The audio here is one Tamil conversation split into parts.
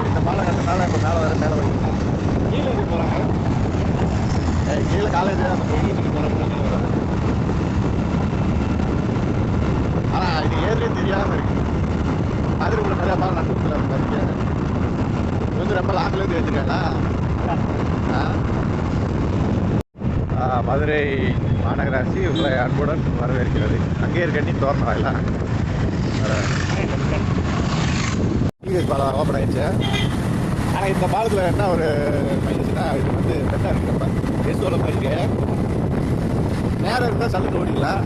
இந்த பாலம் கட்டினால இப்போ மேலே வரும் கீழே இருக்கு போகிறாங்க. கீழே காலேஜ் ஆனால் இது ஏரியே தெரியாமல் இருக்கு. மதுரைக்குள்ள நிறையா பாலம் நடுவில் பாருங்க. இது வந்து ரொம்ப லாங்கிலேருந்து வச்சுருக்காங்களா? மதுரை மாநகராட்சி உங்களை அன்புடன் வரவேற்கிறது. அங்கே இருக்கட்டி தோரணம் எல்லாம் பாலம் ஓப்பன் ஆயிடுச்சு. ஆனால் இந்த பாலத்தில் என்ன ஒரு மைனஸ்னா, இது வந்து பெட்டாக இருக்கு. ரொம்ப பேசுவோட மாதிரி நேரம் இருந்தால் சல்லுன்னு ஓடிக்கலாம்.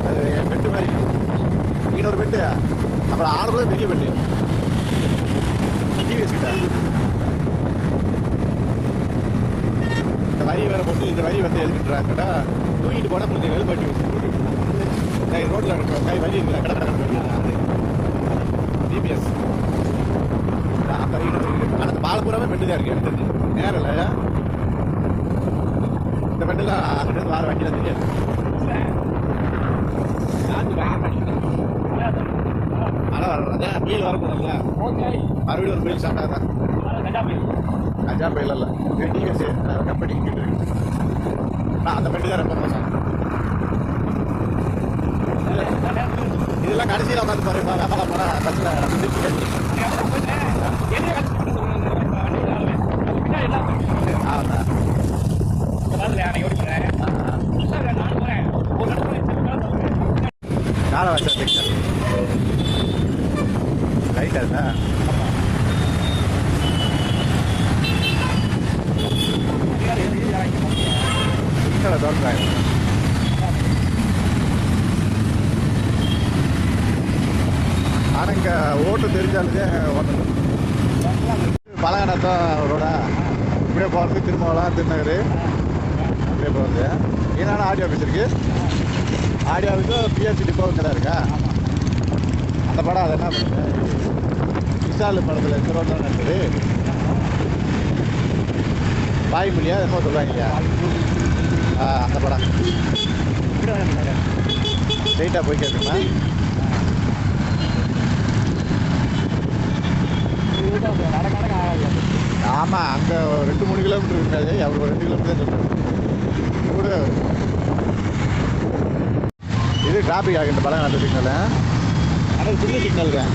அது பெட்டு மாதிரி இன்னொரு பெட்டு, அப்புறம் ஆளுக்குள்ள பெரிய பெட்டு டிவிஎஸ் கிட்ட இந்த வரி வேற போட்டு இந்த வரி வந்து எதுக்கிட்டுறாங்கடா தூக்கிட்டு போனால் கொஞ்சம் வெளுப்பாட்டி ரோட்டில் இருக்கிற கை வரி இருக்கிற கடை டிபிஎஸ் அந்த பாலம் பூராமே பெட்டு தான் இருக்கு. எடுத்துருக்கு நேரம் இல்லை. இந்த பெட்டுலாம் வார வண்டியில் தெரியாது. ஆனால் புயல் வரக்கூடாதுல்ல, மறுபடியும் ஒரு புயல் ஸ்டார்ட் ஆகுதான். கஜா புயல் இல்லை, டிவிஎஸ் கம்பெனி இருக்கு. அந்த பெட்டு தான் ரொம்ப மோசம். இதெல்லாம் கடைசியில் உட்காந்து பாருப்பா, வேப்பலாம் போனால் பஸ்ஸில் காலை வச்சா ரைட்டா இருந்தா தோன்றாங்க. ஆனால் இங்கே ஓட்டு தெரிஞ்சாலுமே ஓட்டணும். பழகணத்தான் ரோட இப்படியே போகிறது. திருமங்கலம் திருநகர் அப்படியே போகிறது. ஏன்னா ஆடியோ ஆஃபீஸ் இருக்கு. ஆடியோ ஆஃபீஸும் பிஎஸ்சி டிப்போ தான் இருக்கா. அந்த படம் அது என்ன பண்ணுது, விஷால் படத்தில் இந்த ரோட் தான் நடக்குது. வாய்மொழியா என்னமோ சொல்லுவாங்க. அந்த படம் ஸ்ட்ரெயிட்டாக போய் கேட்குமா? ஆமாம், அங்கே 2-3 கிலோமீட்டர் இருக்காது. அவர் 2 கிலோமீட்டர் சொல்கிறார் கூட. இது டிராஃபிக் ஆகும் இந்த பழம். அந்த சிக்னல் ஆனால் சின்ன சிக்னல் தான்.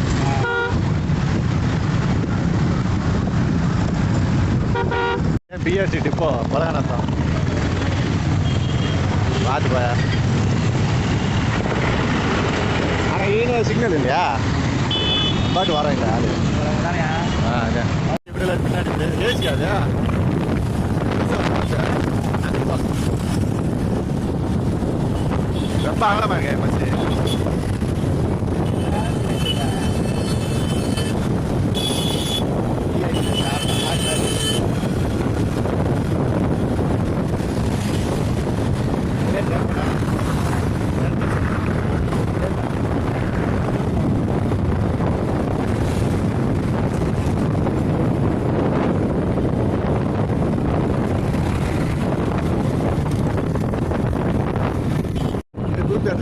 பிஎஸ்சி டிப்போ பழகணத்தம் பார்த்து போய. ஆனால் ஈன சிக்னல் இல்லையா, பாட்டு வரேன் ஆளு. இப்படி பின்னாடி ஏசியாது ரொம்ப அகலமாக இருக்கேன் பஸ்ஸு.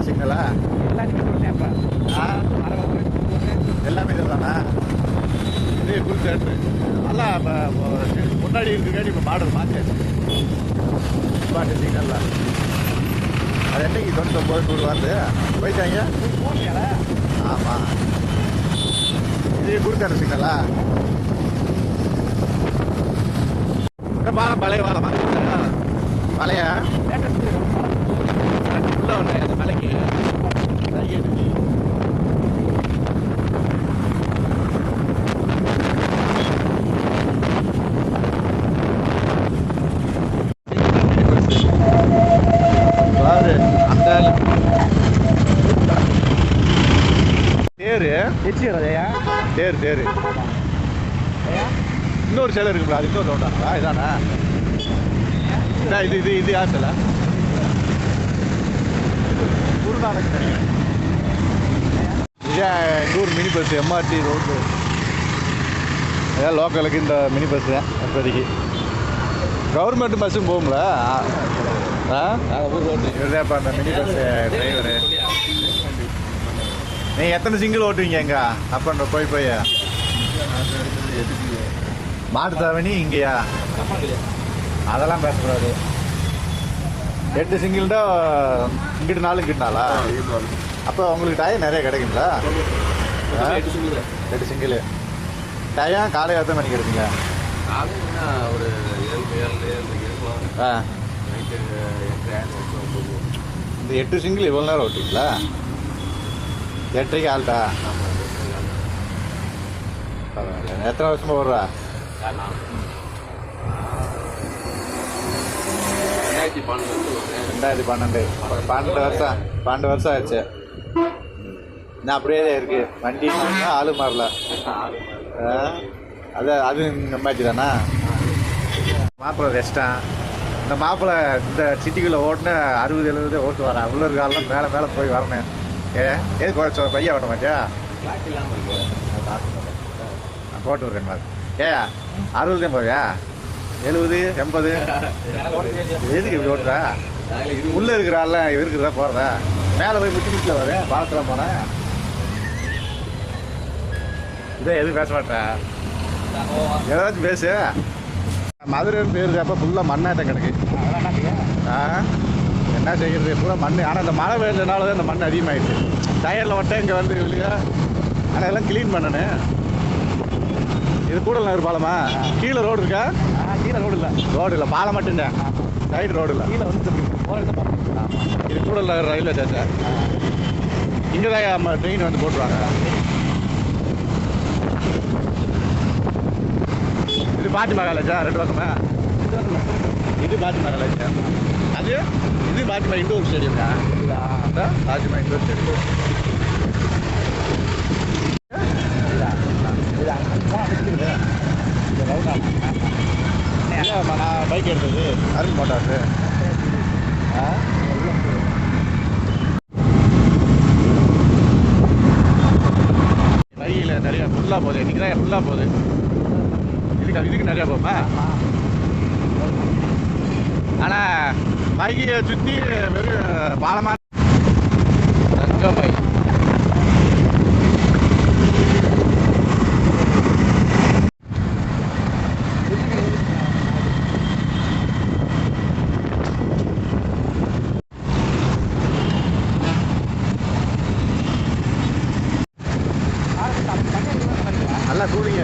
சிக்னலா எல்லாமே இதுதானா? இதே குரூப் தேட்டரு நல்லா முன்னாடி இருக்கிற இப்போ மாடல் மாற்றியாச்சு. பாட்டு சிக்னல்லாம் அது என்னைக்கு 99 வருது போயிட்டாங்க. ஆமாம், இதே குரூப் தேட்டர் சிக்னலா? பாலம் பழைய பாலமா? பழையா உள்ள ஒன்று அந்த மலைக்கு தேர் தேர் இன்னொரு சிலை இருக்குங்களா? அது இன்னொரு ரவுண்டாங்களா? இதானா? இது இது இது யார் சிலை? குருநானக் நினைக்கிறேன். இதான் எங்கள் ஊர் மினி பஸ் எம்ஆர்டி ரோடு. ஏதாவது லோக்கலுக்கு இந்த மினி பஸ் தான் இப்போதைக்கு. கவர்மெண்ட் பஸ்ஸும் போகும்ல. இதுதான்ப்பா அந்த மினி பஸ் டிரைவரு. நீங்கள் எத்தனை சிங்கிள் ஓட்டுவீங்க எங்க அப்போ போய் மாட்டுத்தாவணி இங்கேயா? அதெல்லாம் பேசக்கூடாது. 8 சிங்கிள் தான் இங்கிட்டு நாள் இங்கிட்டு நாளா? அப்போ உங்களுக்கு டயம் நிறைய கிடைக்குங்களா? 8 சிங்கிள் டயம் காலையில் எத்தனை மணிக்கு எடுப்பீங்க? ஒரு 7 ஆ இந்த 8 சிங்கிள் இவ்வளோ நேரம் ஓட்டிங்களா? 8:30 ஆள்டா. எத்தனை வருஷமா ஓடுறா? 2012 12 வருஷம் ஆச்சு. நான் அப்படியே தான் இருக்கு வண்டி. ஆளு மாறல. அது இந்த மாதிரி தானா? மாப்பிள்ளை ரெஸ்டான். இந்த மாப்பிள்ளை இந்த சிட்டிக்குள்ளே ஓட்டுன 60-70 ஓட்டு வரேன். உள்ள இருக்காலாம் மேலே மேலே போய் வரணும். எது குறைச்ச பையன் ஓட்ட மாட்டியா? போட்டு விட்றேன் மாதிரி. 60 தான் போவியா? 70 80 எதுக்கு இப்படி ஓட்டுறா? உள்ளே இருக்கிறாள் இருக்கிறதா போகிறதா? மேலே போய் முட்டில் வரேன் பாலத்தில் போனேன். இதான் எதுவும் பேச மாட்டேன். ஏதாச்சும் பேசு. மதுரைன்னு பேர் அப்போ ஃபுல்லாக மண்ணாட்டம் கிடக்கு. என்ன செய்கிறது பூரா மண். ஆனால் இந்த மழை பெய்யறதுனால தான் இந்த மண் அதிகமாகிடுச்சு. டயரில் ஒட்ட இங்கே வந்து இல்லையா? ஆனால் எல்லாம் க்ளீன் பண்ணணும். இது கூடல் நகர் பாலமா? கீழே ரோடு இருக்கா? கீழே ரோடு இல்லை பாலம் மட்டும்தான். சைடு ரோடு இல்லை. கீழே வந்து இது கூடல் நகர் ரயில்வே ஸ்டேஷன். இங்கே தான் ட்ரெயின் வந்து போட்டுருவாங்க. இது பாத்திமா காலேஜா? 2 பக்கமா? இது பாத்திமா காலேஜா? அது இது பாத்திமா இண்டோர் ஸ்டேடியம்யா? Fatima indoor stadium. நான் பைக் எடுத்தது அருண் மோட்டார்ஸு. வழியில் நிறையா ஃபுல்லாக போகுது. இன்றைக்கி தான் ஃபுல்லாக போகுது. இதுக்கு நிறையா போகுமா? ஆனால் பைக்கியை சுற்றி வெறும் பாலமாக தங்கமை. நல்லா கூலிங்க.